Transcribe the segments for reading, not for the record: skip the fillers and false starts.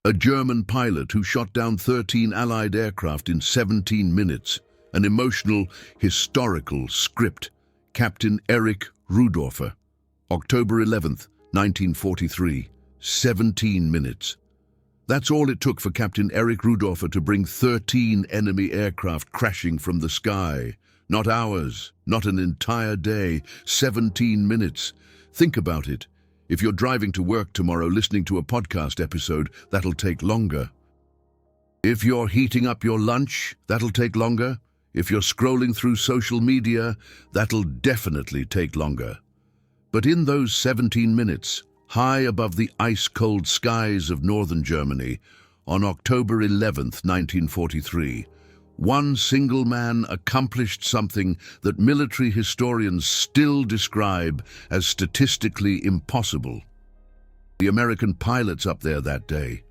A German pilot who shot down 13 Allied aircraft in 17 minutes. An emotional, historical script. Captain Erich Rudorffer. October 11th, 1943. 17 minutes. That's all it took for Captain Erich Rudorffer to bring 13 enemy aircraft crashing from the sky. Not hours, not an entire day, 17 minutes. Think about it. If you're driving to work tomorrow listening to a podcast episode, that'll take longer. If you're heating up your lunch, that'll take longer. If you're scrolling through social media, that'll definitely take longer. But in those 17 minutes, high above the ice-cold skies of northern Germany, on October 11th, 1943, one single man accomplished something that military historians still describe as statistically impossible. The American pilots up there that day,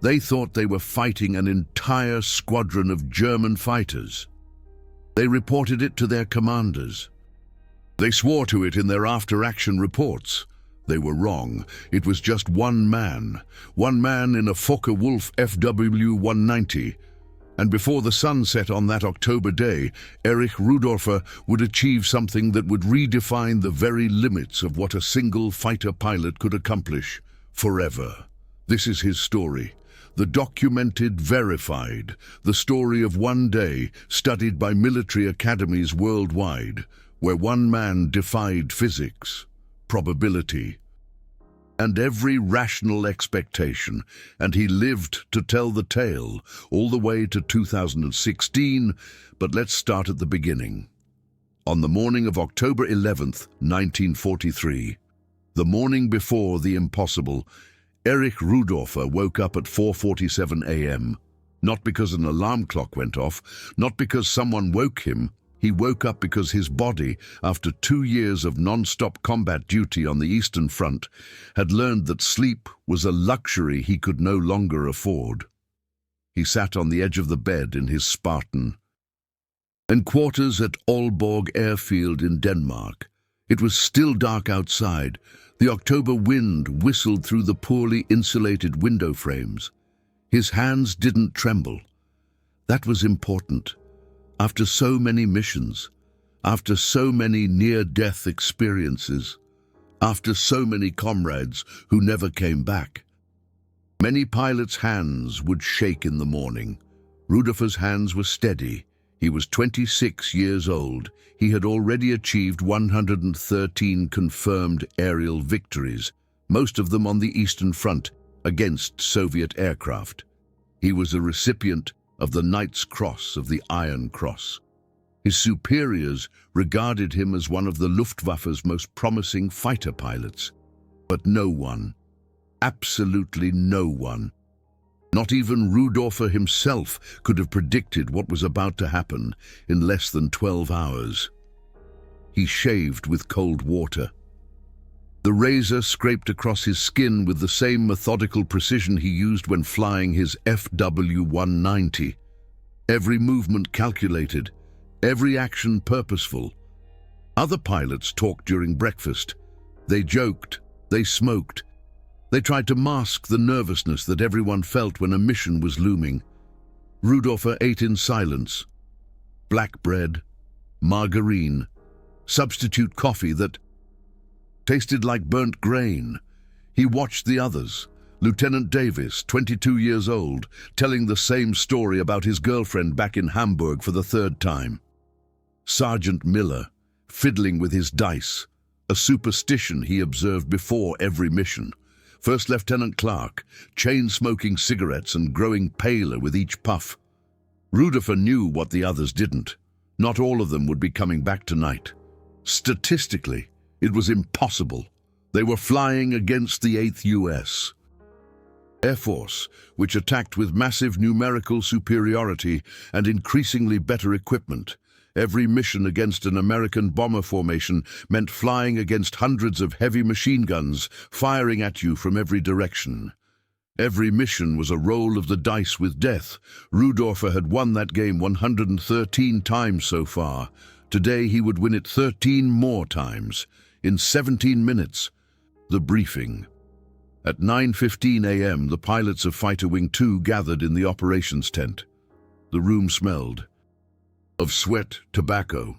they thought they were fighting an entire squadron of German fighters. They reported it to their commanders. They swore to it in their after-action reports. They were wrong. It was just one man in a Focke-Wulf FW-190. And before the sun set on that October day, Erich Rudorffer would achieve something that would redefine the very limits of what a single fighter pilot could accomplish forever. This is his story. The documented, verified, the story of one day studied by military academies worldwide, where one man defied physics, probability, and every rational expectation, and he lived to tell the tale all the way to 2016, but let's start at the beginning. On the morning of October 11th, 1943, the morning before the impossible, Erich Rudorffer woke up at 4:47 a.m. Not because an alarm clock went off, not because someone woke him. He woke up because his body, after 2 years of non-stop combat duty on the Eastern Front, had learned that sleep was a luxury he could no longer afford. He sat on the edge of the bed in his Spartan. In quarters at Aalborg Airfield in Denmark, it was still dark outside. The October wind whistled through the poorly insulated window frames. His hands didn't tremble. That was important. After so many missions, after so many near-death experiences, after so many comrades who never came back, many pilots' hands would shake in the morning. Rudorffer's hands were steady. He was 26 years old. He had already achieved 113 confirmed aerial victories, most of them on the Eastern Front, against Soviet aircraft. He was a recipient of the Knight's Cross of the Iron Cross. His superiors regarded him as one of the Luftwaffe's most promising fighter pilots. But no one, absolutely no one, not even Rudorffer himself, could have predicted what was about to happen in less than 12 hours. He shaved with cold water. The razor scraped across his skin with the same methodical precision he used when flying his FW-190. Every movement calculated, every action purposeful. Other pilots talked during breakfast. They joked, they smoked. They tried to mask the nervousness that everyone felt when a mission was looming. Rudorffer ate in silence. Black bread, margarine, substitute coffee that tasted like burnt grain. He watched the others. Lieutenant Davis, 22 years old, telling the same story about his girlfriend back in Hamburg for the 3rd time. Sergeant Miller, fiddling with his dice, a superstition he observed before every mission. First Lieutenant Clark, chain-smoking cigarettes and growing paler with each puff. Rudorffer knew what the others didn't. Not all of them would be coming back tonight. Statistically, it was impossible. They were flying against the 8th U.S. Air Force, which attacked with massive numerical superiority and increasingly better equipment. Every mission against an American bomber formation meant flying against hundreds of heavy machine guns, firing at you from every direction. Every mission was a roll of the dice with death. Rudorffer had won that game 113 times so far. Today he would win it 13 more times. In 17 minutes, the briefing. At 9:15 a.m., the pilots of Fighter Wing 2 gathered in the operations tent. The room smelled of sweat, tobacco,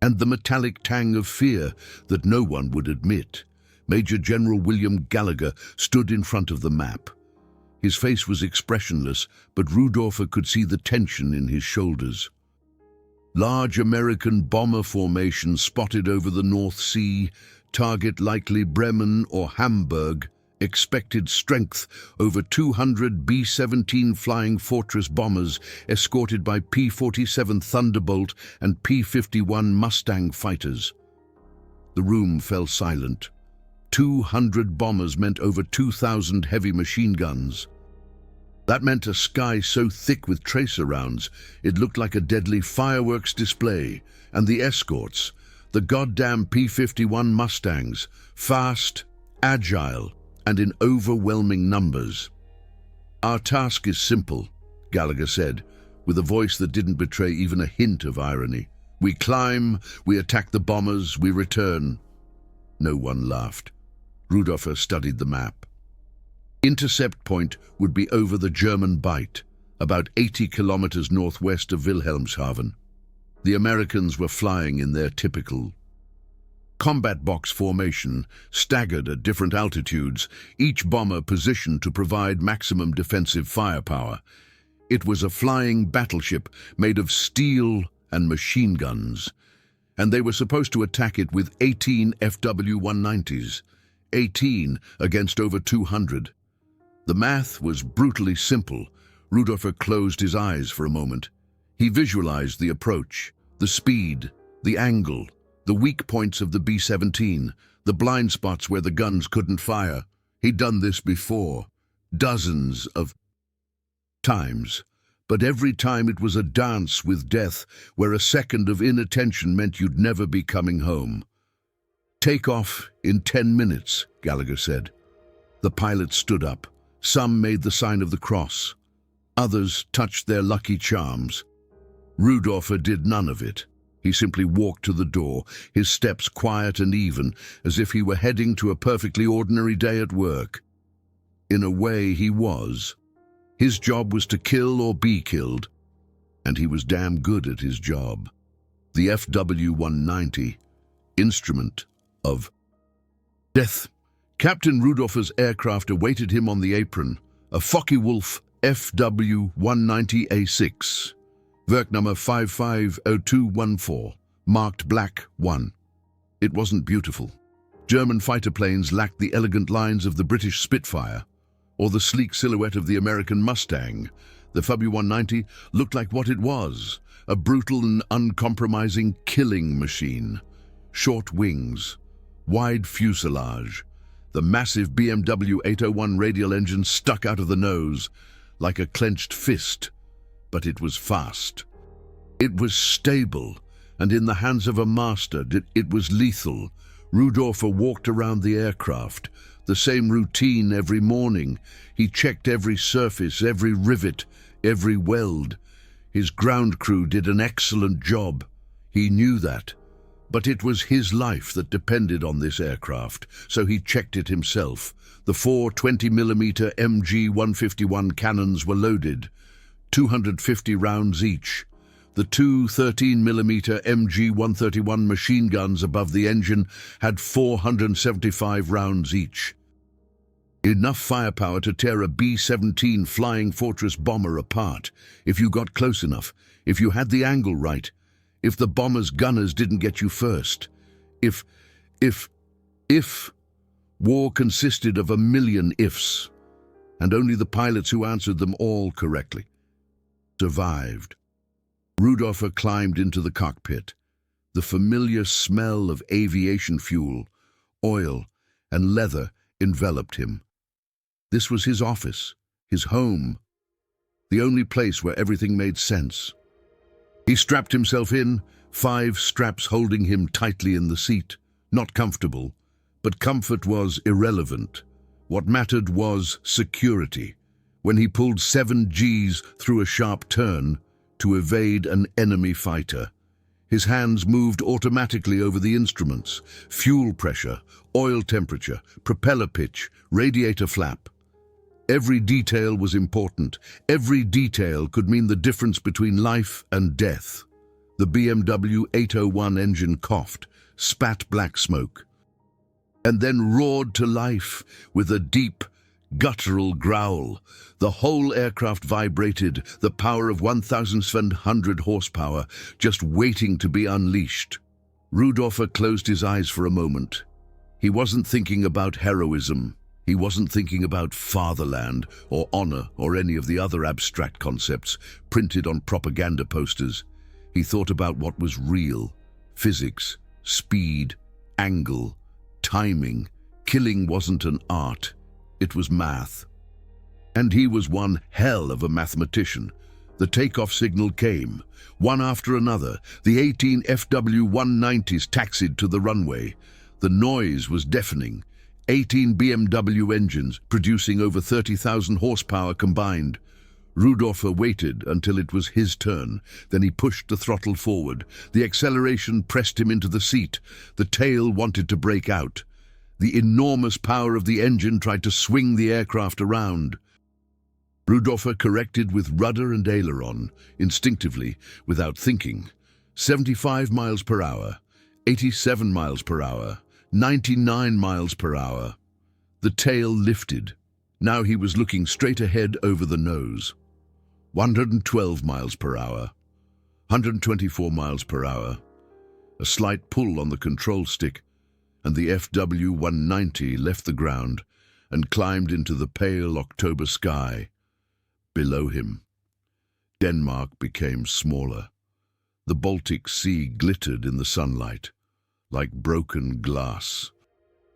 and the metallic tang of fear that no one would admit. Major General William Gallagher stood in front of the map. His face was expressionless, but Rudorffer could see the tension in his shoulders. Large American bomber formation spotted over the North Sea, target likely Bremen or Hamburg, expected strength over 200 B-17 Flying Fortress bombers escorted by P-47 Thunderbolt and P-51 Mustang fighters. The room fell silent. 200 bombers meant over 2,000 heavy machine guns. That meant a sky so thick with tracer rounds it looked like a deadly fireworks display, and the escorts, the goddamn P-51 Mustangs, fast, agile, and in overwhelming numbers. "Our task is simple," Gallagher said, with a voice that didn't betray even a hint of irony. "We climb, we attack the bombers, we return." No one laughed. Rudorffer studied the map. Intercept point would be over the German Bight, about 80 kilometers northwest of Wilhelmshaven. The Americans were flying in their typical combat box formation, staggered at different altitudes, each bomber positioned to provide maximum defensive firepower. It was a flying battleship made of steel and machine guns, and they were supposed to attack it with 18 FW-190s, 18 against over 200. The math was brutally simple. Rudorffer closed his eyes for a moment. He visualized the approach, the speed, the angle, the weak points of the B-17, the blind spots where the guns couldn't fire. He'd done this before, dozens of times, but every time it was a dance with death where a second of inattention meant you'd never be coming home. "Take off in 10 minutes, Gallagher said. The pilots stood up. Some made the sign of the cross. Others touched their lucky charms. Rudorffer did none of it. He simply walked to the door, his steps quiet and even, as if he were heading to a perfectly ordinary day at work. In a way, he was. His job was to kill or be killed, and he was damn good at his job. The FW-190, instrument of death. Captain Rudorffer's aircraft awaited him on the apron, a Focke-Wulf FW-190A6. Werk number 550214, marked Black 1. It wasn't beautiful. German fighter planes lacked the elegant lines of the British Spitfire, or the sleek silhouette of the American Mustang. The FW-190 looked like what it was, a brutal and uncompromising killing machine. Short wings, wide fuselage, the massive BMW 801 radial engine stuck out of the nose like a clenched fist. But it was fast. It was stable, and in the hands of a master, it was lethal. Rudorffer walked around the aircraft, the same routine every morning. He checked every surface, every rivet, every weld. His ground crew did an excellent job. He knew that. But it was his life that depended on this aircraft, so he checked it himself. The 4 20mm MG-151 cannons were loaded, 250 rounds each. The 2 13mm MG-131 machine guns above the engine had 475 rounds each. Enough firepower to tear a B-17 Flying Fortress bomber apart, if you got close enough, if you had the angle right, if the bomber's gunners didn't get you first. If war consisted of a million ifs, and only the pilots who answered them all correctly survived. Rudorffer climbed into the cockpit. The familiar smell of aviation fuel, oil, and leather enveloped him. This was his office, his home, the only place where everything made sense. He strapped himself in, 5 straps holding him tightly in the seat. Not comfortable, but comfort was irrelevant. What mattered was security. When he pulled 7 Gs through a sharp turn to evade an enemy fighter, His hands moved automatically over the instruments: fuel pressure, oil temperature, propeller pitch, radiator flap. Every detail was important. Every detail could mean the difference between life and death. The BMW 801 engine coughed, spat black smoke, and then roared to life with a deep, guttural growl. The whole aircraft vibrated, the power of 1,700 horsepower, just waiting to be unleashed. Rudorffer closed his eyes for a moment. He wasn't thinking about heroism. He wasn't thinking about fatherland or honor or any of the other abstract concepts printed on propaganda posters. He thought about what was real: physics, speed, angle, timing. Killing wasn't an art, it was math. And he was one hell of a mathematician. The takeoff signal came. One after another, the 18 FW-190s taxied to the runway. The noise was deafening. 18 BMW engines producing over 30,000 horsepower combined. Rudorffer waited until it was his turn. Then he pushed the throttle forward. The acceleration pressed him into the seat. The tail wanted to break out. The enormous power of the engine tried to swing the aircraft around. Rudorffer corrected with rudder and aileron, instinctively, without thinking. 75 miles per hour, 87 miles per hour, 99 miles per hour. The tail lifted. Now he was looking straight ahead over the nose. 112 miles per hour, 124 miles per hour. A slight pull on the control stick, and the FW-190 left the ground and climbed into the pale October sky. Below him, Denmark became smaller. The Baltic Sea glittered in the sunlight, like broken glass.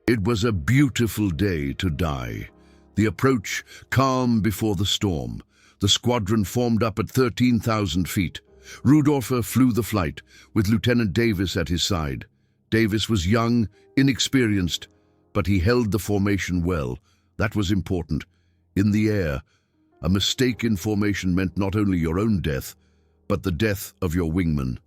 It was a beautiful day to die. The approach calm before the storm. The squadron formed up at 13,000 feet. Rudorffer flew the flight, with Lieutenant Davis at his side. Davis was young, inexperienced, but he held the formation well. That was important. In the air, a mistake in formation meant not only your own death, but the death of your wingman.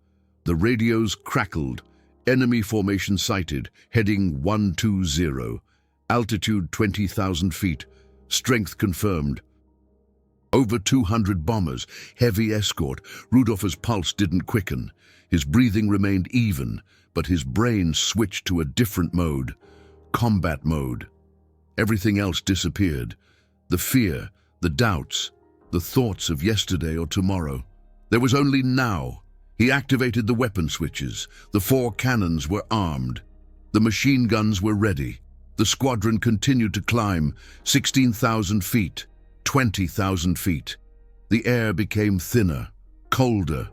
The radios crackled. Enemy formation sighted, heading 120. Altitude 20,000 feet. Strength confirmed. Over 200 bombers, heavy escort. Rudorffer's pulse didn't quicken. His breathing remained even, but his brain switched to a different mode. Combat mode. Everything else disappeared. The fear, the doubts, the thoughts of yesterday or tomorrow. There was only now. He activated the weapon switches. The 4 cannons were armed. The machine guns were ready. The squadron continued to climb. 16,000 feet, 20,000 feet. The air became thinner, colder.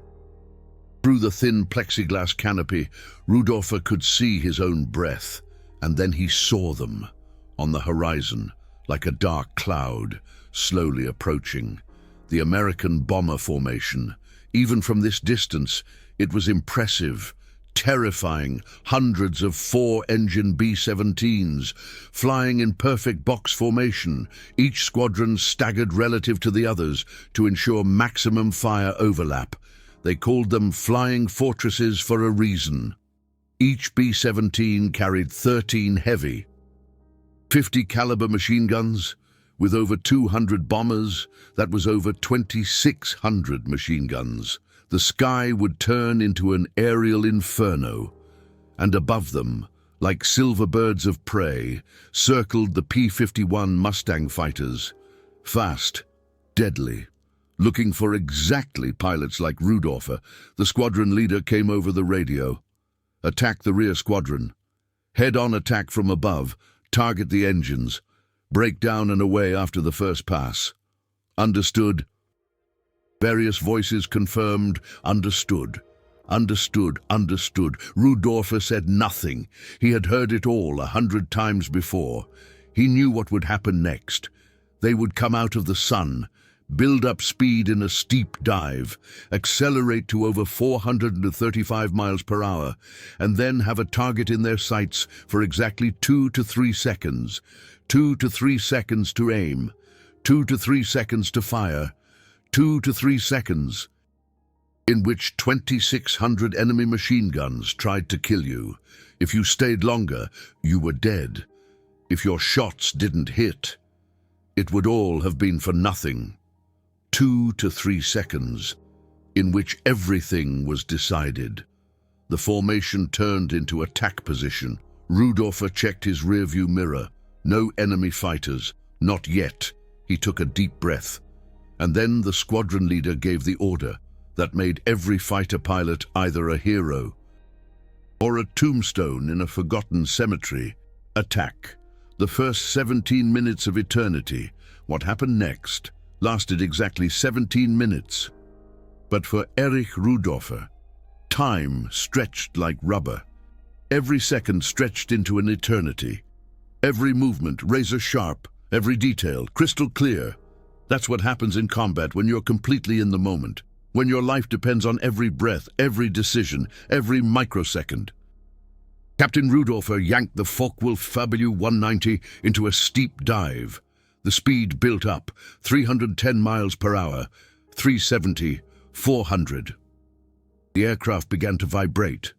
Through the thin plexiglass canopy, Rudorffer could see his own breath, and then he saw them, on the horizon, like a dark cloud, slowly approaching. The American bomber formation. Even from this distance, it was impressive, terrifying. Hundreds of 4-engine B-17s, flying in perfect box formation, each squadron staggered relative to the others to ensure maximum fire overlap. They called them flying fortresses for a reason. Each B-17 carried 13 heavy, 50 caliber machine guns. With over 200 bombers, that was over 2,600 machine guns. The sky would turn into an aerial inferno, and above them, like silver birds of prey, circled the P-51 Mustang fighters. Fast, deadly, looking for exactly pilots like Rudorffer. The squadron leader came over the radio. Attack the rear squadron. Head-on attack from above. Target the engines. Break down and away after the first pass. Understood. Various voices confirmed. Understood. Understood. Understood. Rudorffer said nothing. He had heard it all 100 times before. He knew what would happen next. They would come out of the sun, build up speed in a steep dive, accelerate to over 435 miles per hour, and then have a target in their sights for exactly 2 to 3 seconds. 2 to 3 seconds to aim, 2 to 3 seconds to fire, 2 to 3 seconds. in which 2,600 enemy machine guns tried to kill you. If you stayed longer, you were dead. If your shots didn't hit, it would all have been for nothing. 2 to 3 seconds, in which everything was decided. The formation turned into attack position. Rudorffer checked his rearview mirror. No enemy fighters, not yet. He took a deep breath. And then the squadron leader gave the order that made every fighter pilot either a hero or a tombstone in a forgotten cemetery. Attack. The first 17 minutes of eternity. What happened next lasted exactly 17 minutes. But for Erich Rudorffer, time stretched like rubber. Every second stretched into an eternity. Every movement razor sharp, every detail crystal clear. That's what happens in combat when you're completely in the moment, when your life depends on every breath, every decision, every microsecond. Captain Rudorffer yanked the Focke-Wulf FW-190 into a steep dive. The speed built up, 310 miles per hour, 370, 400. The aircraft began to vibrate.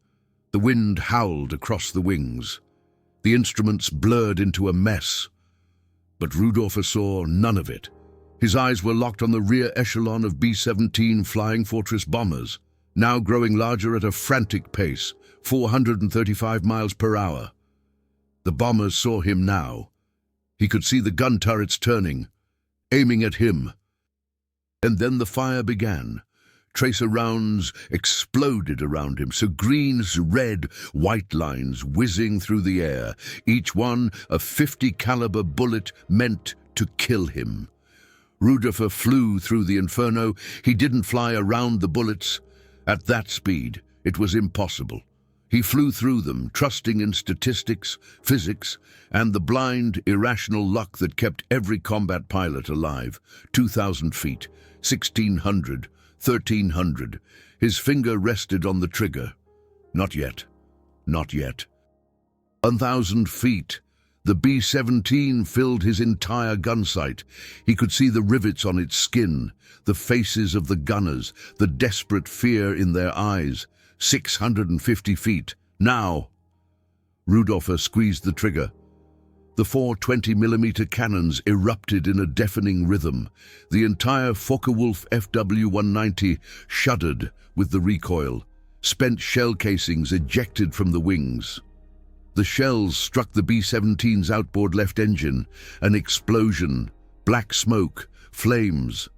The wind howled across the wings. The instruments blurred into a mess. But Rudorffer saw none of it. His eyes were locked on the rear echelon of B-17 Flying Fortress bombers, now growing larger at a frantic pace, 435 miles per hour. The bombers saw him now. He could see the gun turrets turning, aiming at him. And then the fire began. Tracer rounds exploded around him, so greens, red, white lines whizzing through the air, each one a .50 caliber bullet meant to kill him. Rudorffer flew through the inferno. He didn't fly around the bullets. At that speed, it was impossible. He flew through them, trusting in statistics, physics, and the blind, irrational luck that kept every combat pilot alive. 2,000 feet, 1,600, 1,300. His finger rested on the trigger. Not yet. Not yet. 1,000 feet. The B-17 filled his entire gun sight. He could see the rivets on its skin, the faces of the gunners, the desperate fear in their eyes. 650 feet. Now! Rudorffer squeezed the trigger. The four 20mm cannons erupted in a deafening rhythm. The entire Focke-Wulf FW-190 shuddered with the recoil. Spent shell casings ejected from the wings. The shells struck the B-17's outboard left engine. An explosion, black smoke, flames.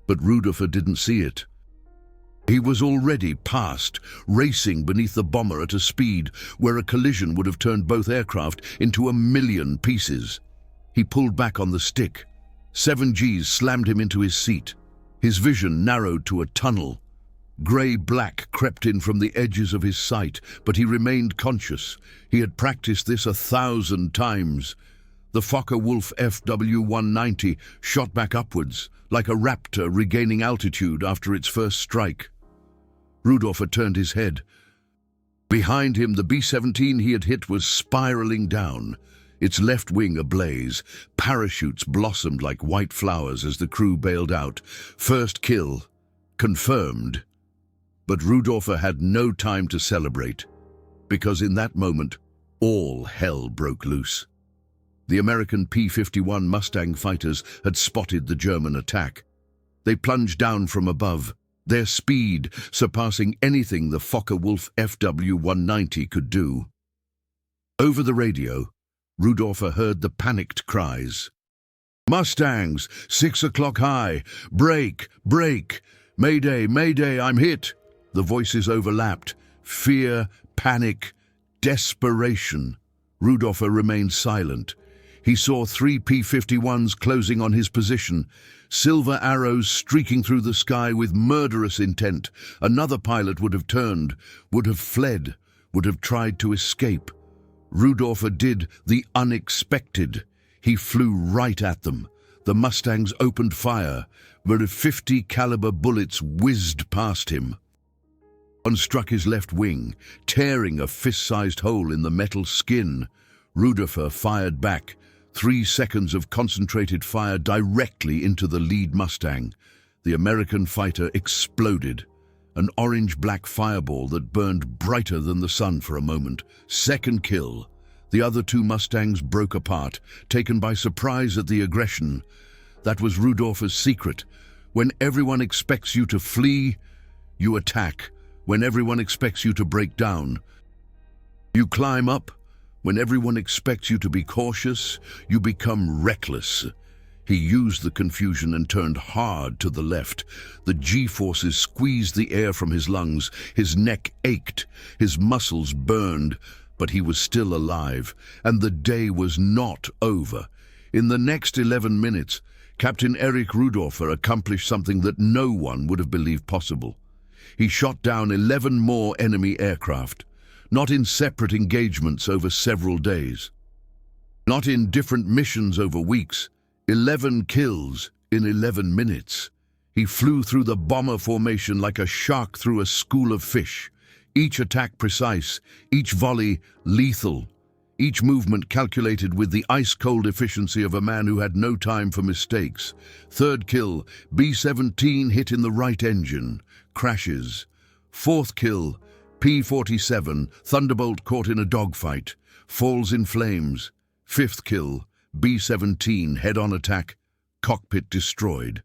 But Rudorffer didn't see it. He was already past, racing beneath the bomber at a speed where a collision would have turned both aircraft into 1,000,000 pieces. He pulled back on the stick. 7 Gs slammed him into his seat. His vision narrowed to a tunnel. Grey-black crept in from the edges of his sight, but he remained conscious. He had practiced this 1,000 times. The Focke-Wulf FW-190 shot back upwards, like a raptor regaining altitude after its first strike. Rudorffer turned his head. Behind him, the B-17 he had hit was spiraling down, its left wing ablaze. Parachutes blossomed like white flowers as the crew bailed out. First kill, confirmed. But Rudorffer had no time to celebrate, because in that moment, all hell broke loose. The American P-51 Mustang fighters had spotted the German attack. They plunged down from above, their speed surpassing anything the Focke-Wulf FW-190 could do. Over the radio, Rudorffer heard the panicked cries. "Mustangs, 6 o'clock high! Break! Break! Mayday! Mayday! I'm hit!" The voices overlapped. Fear, panic, desperation. Rudorffer remained silent. He saw 3 P-51s closing on his position, silver arrows streaking through the sky with murderous intent. Another pilot would have turned, would have fled, would have tried to escape. Rudorffer did the unexpected. He flew right at them. The Mustangs opened fire, where .50 caliber bullets whizzed past him. One struck his left wing, tearing a fist-sized hole in the metal skin. Rudorffer fired back. 3 seconds of concentrated fire directly into the lead Mustang. The American fighter exploded. an orange-black fireball that burned brighter than the sun for a moment. Second kill. The other two Mustangs broke apart, taken by surprise at the aggression. That was Rudorffer's secret. When everyone expects you to flee, you attack. When everyone expects you to break down, you climb up. When everyone expects you to be cautious, you become reckless. He used the confusion and turned hard to the left. The G-forces squeezed the air from his lungs. His neck ached. His muscles burned. But he was still alive, and the day was not over. In the next 11 minutes, Captain Erich Rudorffer accomplished something that no one would have believed possible. He shot down 11 more enemy aircraft, not in separate engagements over several days, not in different missions over weeks. 11 kills in 11 minutes. He flew through the bomber formation like a shark through a school of fish. Each attack precise, each volley lethal, each movement calculated with the ice-cold efficiency of a man who had no time for mistakes. Third kill, B-17 hit in the right engine, crashes. Fourth kill, P-47, Thunderbolt caught in a dogfight, falls in flames. Fifth kill, B-17 head-on attack, cockpit destroyed.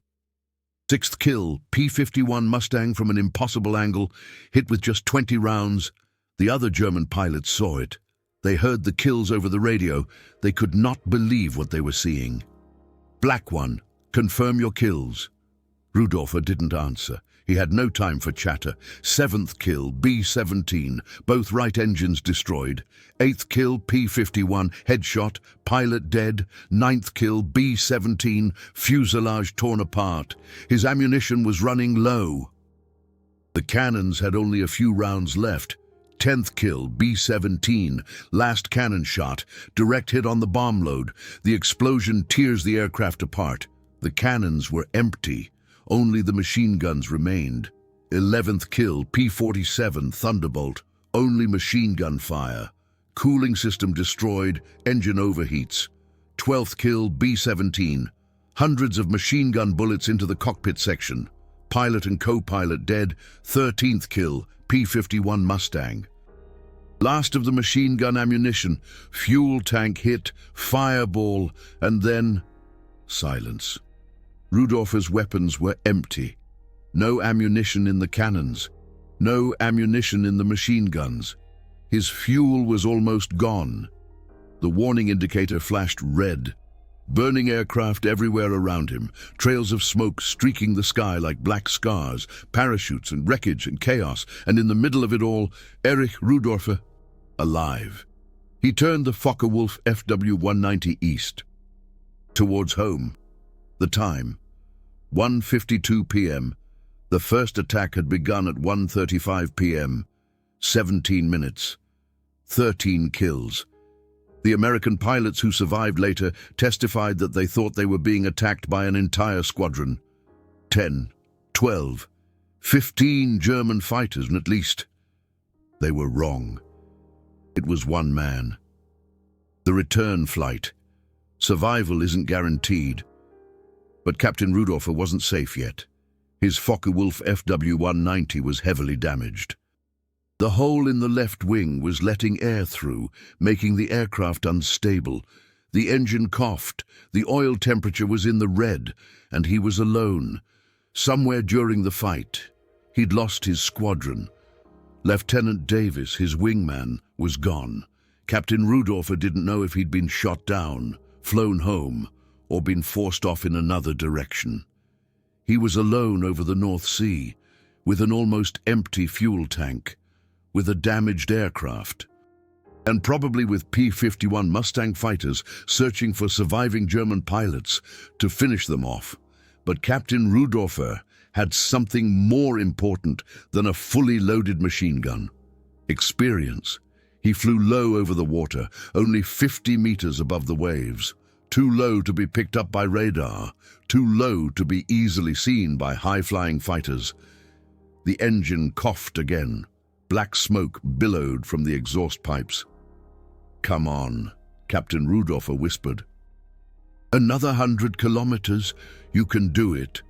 Sixth kill, P-51 Mustang from an impossible angle, hit with just 20 rounds. The other German pilots saw it. They heard the kills over the radio. They could not believe what they were seeing. Black one, confirm your kills. Rudorffer didn't answer. He had no time for chatter. Seventh kill, B-17, both right engines destroyed. Eighth kill, P-51, headshot, pilot dead. Ninth kill, B-17, fuselage torn apart. His ammunition was running low. The cannons had only a few rounds left. 10th kill, B-17, last cannon shot, direct hit on the bomb load. The explosion tears the aircraft apart. The cannons were empty. Only the machine guns remained. 11th kill, P-47 Thunderbolt, only machine gun fire. Cooling system destroyed, engine overheats. 12th kill, B-17, hundreds of machine gun bullets into the cockpit section. Pilot and co-pilot dead. 13th kill, P-51 Mustang. Last of the machine gun ammunition, fuel tank hit, fireball, and then silence. Rudorffer's weapons were empty. No ammunition in the cannons. No ammunition in the machine guns. His fuel was almost gone. The warning indicator flashed red. Burning aircraft everywhere around him, trails of smoke streaking the sky like black scars, parachutes and wreckage and chaos, and in the middle of it all, Erich Rudorffer, alive. He turned the Focke-Wulf FW-190 east, towards home. The time, 1:52 p.m. The first attack had begun at 1:35 p.m. 17 minutes. 13 kills. The American pilots who survived later testified that they thought they were being attacked by an entire squadron. 10, 12, 15 German fighters, and at least they were wrong. It was one man. The return flight. Survival isn't guaranteed. But Captain Rudorffer wasn't safe yet. His Focke-Wulf FW-190 was heavily damaged. The hole in the left wing was letting air through, making the aircraft unstable. The engine coughed, the oil temperature was in the red, and he was alone. Somewhere during the fight, he'd lost his squadron. Lieutenant Davis, his wingman, was gone. Captain Rudorffer didn't know if he'd been shot down, flown home, or been forced off in another direction. He was alone over the North Sea, with an almost empty fuel tank, with a damaged aircraft, and probably with P-51 Mustang fighters searching for surviving German pilots to finish them off. But Captain Rudorffer had something more important than a fully loaded machine gun. Experience. He flew low over the water, only 50 meters above the waves. Too low to be picked up by radar, too low to be easily seen by high-flying fighters. The engine coughed again. Black smoke billowed from the exhaust pipes. "Come on," Captain Rudorffer whispered. "Another 100 kilometers. You can do it."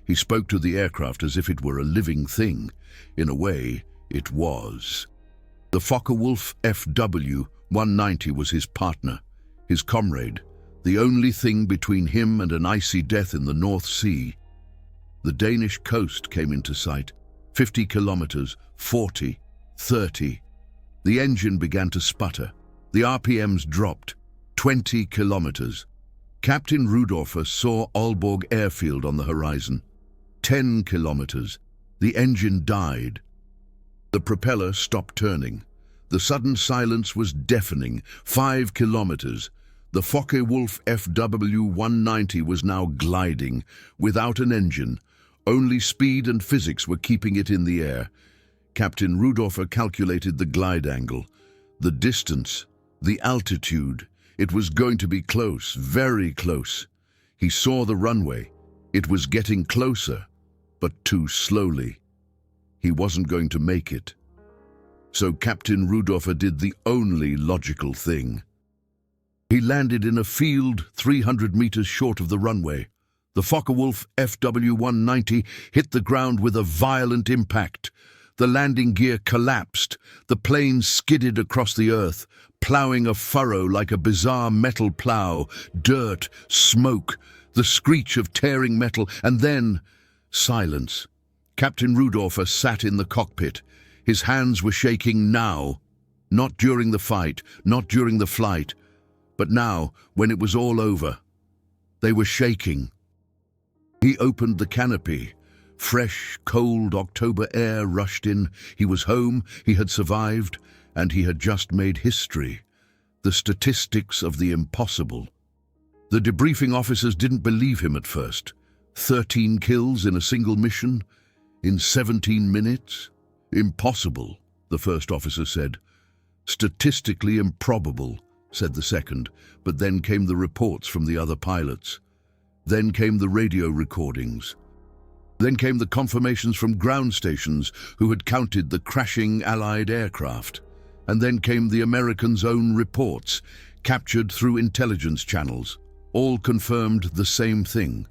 He spoke to the aircraft as if it were a living thing. In a way, it was. The Focke-Wulf FW-190 was his partner, his comrade, the only thing between him and an icy death in the North Sea. The Danish coast came into sight. 50 kilometers, 40, 30. The engine began to sputter. The RPMs dropped. 20 kilometers. Captain Rudorffer saw Aalborg airfield on the horizon. 10 kilometers. The engine died. The propeller stopped turning. The sudden silence was deafening. 5 kilometers. The Focke-Wulf FW-190 was now gliding, without an engine. Only speed and physics were keeping it in the air. Captain Rudorffer calculated the glide angle, the distance, the altitude. It was going to be close, very close. He saw the runway. It was getting closer, but too slowly. He wasn't going to make it. So Captain Rudorffer did the only logical thing. He landed in a field 300 meters short of the runway. The Focke-Wulf FW-190 hit the ground with a violent impact. The landing gear collapsed. The plane skidded across the earth, plowing a furrow like a bizarre metal plow. Dirt, smoke, the screech of tearing metal, and then silence. Captain Rudorffer sat in the cockpit. His hands were shaking now. Not during the fight, not during the flight, but now, when it was all over. They were shaking. He opened the canopy. Fresh, cold October air rushed in. He was home, he had survived, and he had just made history. The statistics of the impossible. The debriefing officers didn't believe him at first. 13 kills in a single mission? In 17 minutes? Impossible, the first officer said. Statistically improbable, said the second, but then came the reports from the other pilots. Then came the radio recordings. Then came the confirmations from ground stations who had counted the crashing Allied aircraft. And then came the Americans' own reports, captured through intelligence channels. All confirmed the same thing.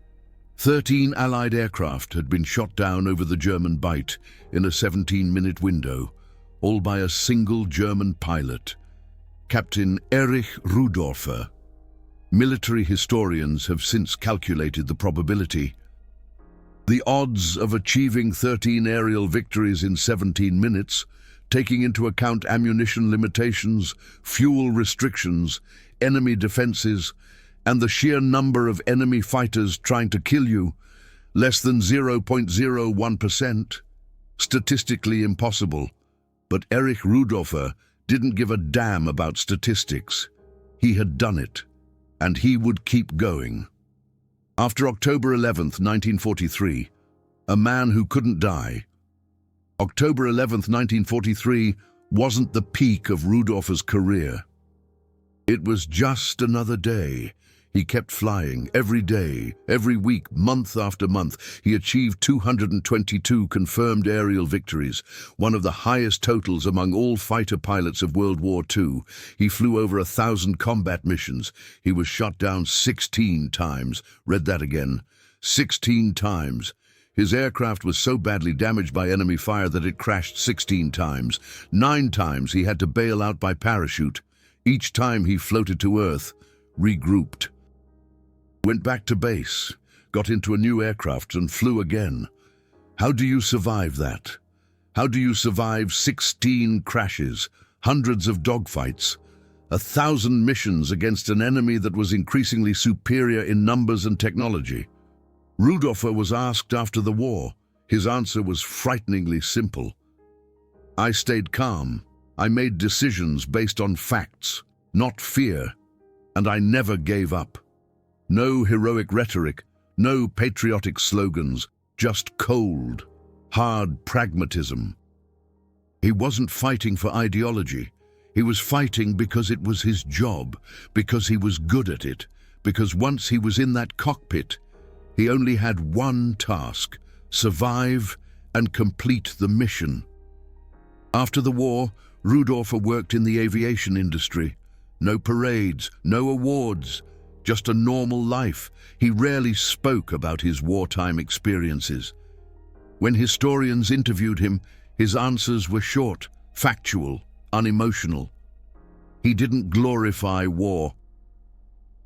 13 Allied aircraft had been shot down over the German Bight in a 17-minute window, all by a single German pilot, Captain Erich Rudorffer. Military historians have since calculated the probability. The odds of achieving 13 aerial victories in 17 minutes, taking into account ammunition limitations, fuel restrictions, enemy defenses, and the sheer number of enemy fighters trying to kill you, less than 0.01%. Statistically impossible. But Erich Rudorffer didn't give a damn about statistics. He had done it, and he would keep going. After October 11th, 1943, a man who couldn't die. October 11th, 1943 wasn't the peak of Rudorffer's career. It was just another day. He kept flying every day, every week, month after month. He achieved 222 confirmed aerial victories, one of the highest totals among all fighter pilots of World War II. He flew over 1,000 combat missions. He was shot down 16 times. Read that again. 16 times. His aircraft was so badly damaged by enemy fire that it crashed 16 times. 9 times he had to bail out by parachute. Each time he floated to Earth, regrouped. Went back to base, got into a new aircraft and flew again. How do you survive that? How do you survive 16 crashes, hundreds of dogfights, 1,000 missions against an enemy that was increasingly superior in numbers and technology? Rudorffer was asked after the war. His answer was frighteningly simple. I stayed calm. I made decisions based on facts, not fear, and I never gave up. No heroic rhetoric, no patriotic slogans, just cold, hard pragmatism. He wasn't fighting for ideology. He was fighting because it was his job, because he was good at it, because once he was in that cockpit, he only had one task: survive and complete the mission. After the war, Rudorffer worked in the aviation industry. No parades, no awards, just a normal life. He rarely spoke about his wartime experiences. When historians interviewed him, his answers were short, factual, unemotional. He didn't glorify war.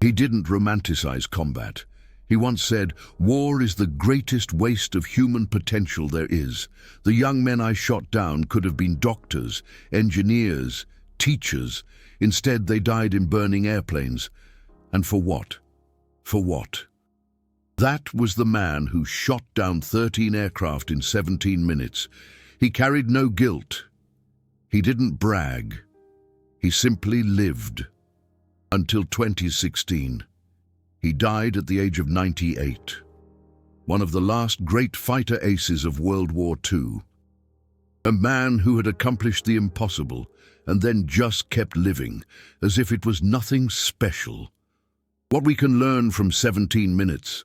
He didn't romanticize combat. He once said, "War is the greatest waste of human potential there is. The young men I shot down could have been doctors, engineers, teachers. Instead, they died in burning airplanes. And for what? For what?" That was the man who shot down 13 aircraft in 17 minutes. He carried no guilt. He didn't brag. He simply lived. Until 2016. He died at the age of 98. One of the last great fighter aces of World War II. A man who had accomplished the impossible and then just kept living, as if it was nothing special. What we can learn from 17 minutes.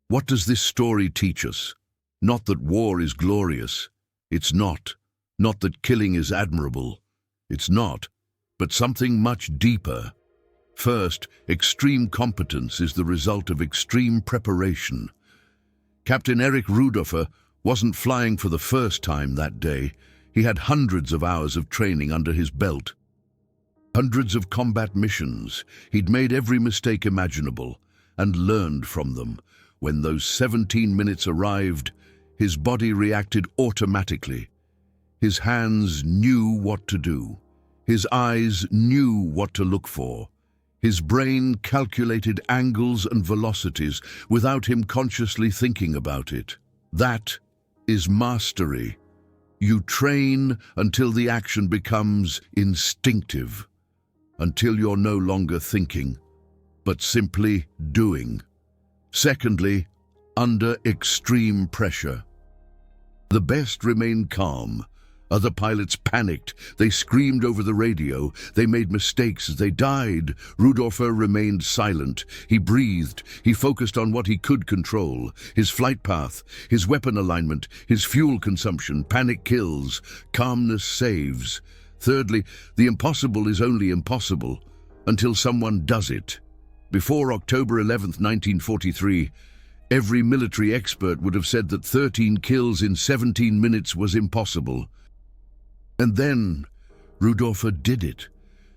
What does this story teach us? Not that war is glorious. It's not. Not that killing is admirable. It's not. But something much deeper. First, extreme competence is the result of extreme preparation. Captain Erich Rudorffer wasn't flying for the first time that day. He had hundreds of hours of training under his belt. Hundreds of combat missions. He'd made every mistake imaginable and learned from them. When those 17 minutes arrived, his body reacted automatically. His hands knew what to do. His eyes knew what to look for. His brain calculated angles and velocities without him consciously thinking about it. That is mastery. You train until the action becomes instinctive, until you're no longer thinking, but simply doing. Secondly, under extreme pressure. The best remained calm. Other pilots panicked. They screamed over the radio. They made mistakes as they died. Rudorffer remained silent. He breathed. He focused on what he could control. His flight path, his weapon alignment, his fuel consumption. Panic kills. Calmness saves. Thirdly, the impossible is only impossible until someone does it. Before October 11th, 1943, every military expert would have said that 13 kills in 17 minutes was impossible. And then, Rudorffer did it.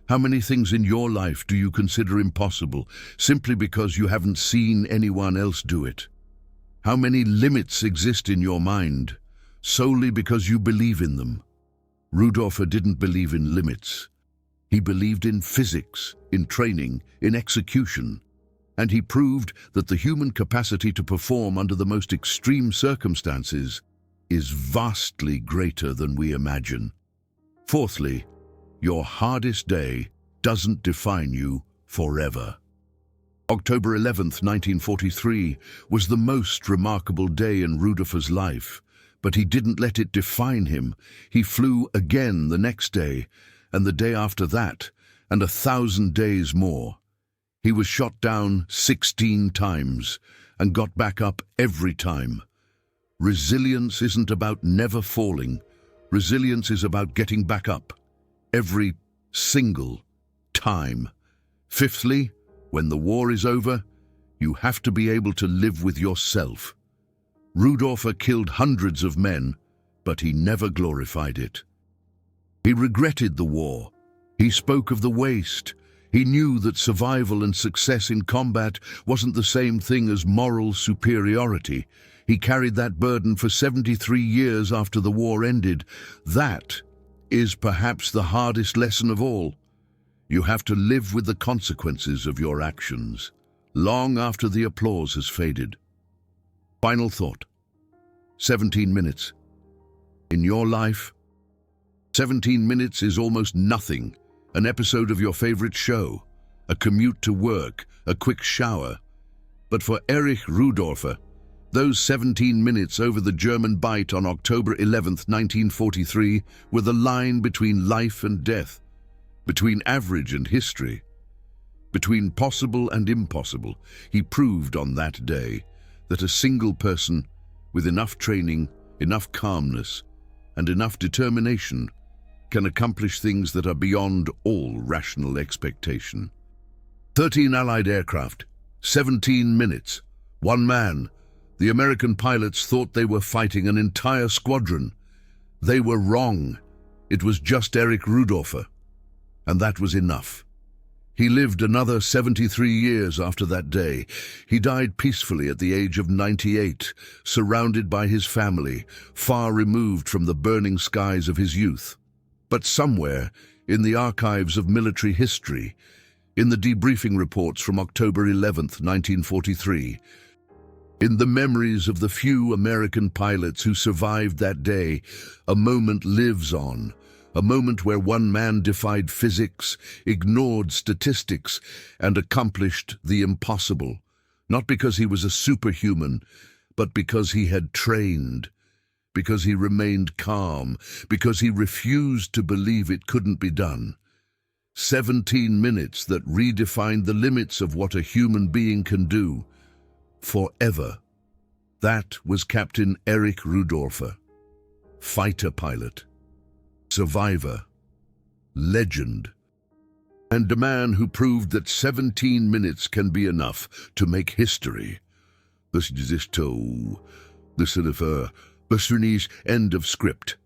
How many things in your life do you consider impossible simply because you haven't seen anyone else do it? How many limits exist in your mind solely because you believe in them? Rudorffer didn't believe in limits. He believed in physics, in training, in execution. And he proved that the human capacity to perform under the most extreme circumstances is vastly greater than we imagine. Fourthly, your hardest day doesn't define you forever. October 11th, 1943 was the most remarkable day in Rudorffer's life, but he didn't let it define him. He flew again the next day, and the day after that, and 1,000 days more. He was shot down 16 times and got back up every time. Resilience isn't about never falling. Resilience is about getting back up every single time. Fifthly, when the war is over, you have to be able to live with yourself. Rudorffer killed hundreds of men, but he never glorified it. He regretted the war. He spoke of the waste. He knew that survival and success in combat wasn't the same thing as moral superiority. He carried that burden for 73 years after the war ended. That is perhaps the hardest lesson of all. You have to live with the consequences of your actions, long after the applause has faded. Final thought. 17 minutes. In your life, 17 minutes is almost nothing. An episode of your favorite show, a commute to work, a quick shower. But for Erich Rudorffer, those 17 minutes over the German Bight on October 11th, 1943 were the line between life and death, between average and history, between possible and impossible. He proved on that day that a single person with enough training, enough calmness, and enough determination can accomplish things that are beyond all rational expectation. 13 Allied aircraft, 17 minutes, one man. The American pilots thought they were fighting an entire squadron. They were wrong. It was just Erich Rudorffer. And that was enough. He lived another 73 years after that day. He died peacefully at the age of 98, surrounded by his family, far removed from the burning skies of his youth. But somewhere, in the archives of military history, in the debriefing reports from October 11th, 1943, in the memories of the few American pilots who survived that day, a moment lives on. A moment where one man defied physics, ignored statistics, and accomplished the impossible, not because he was a superhuman, but because he had trained, because he remained calm, because he refused to believe it couldn't be done. 17 minutes that redefined the limits of what a human being can do, forever. That was Captain Erich Rudorffer, fighter pilot, survivor, legend, and a man who proved that 17 minutes can be enough to make history. This is end of script.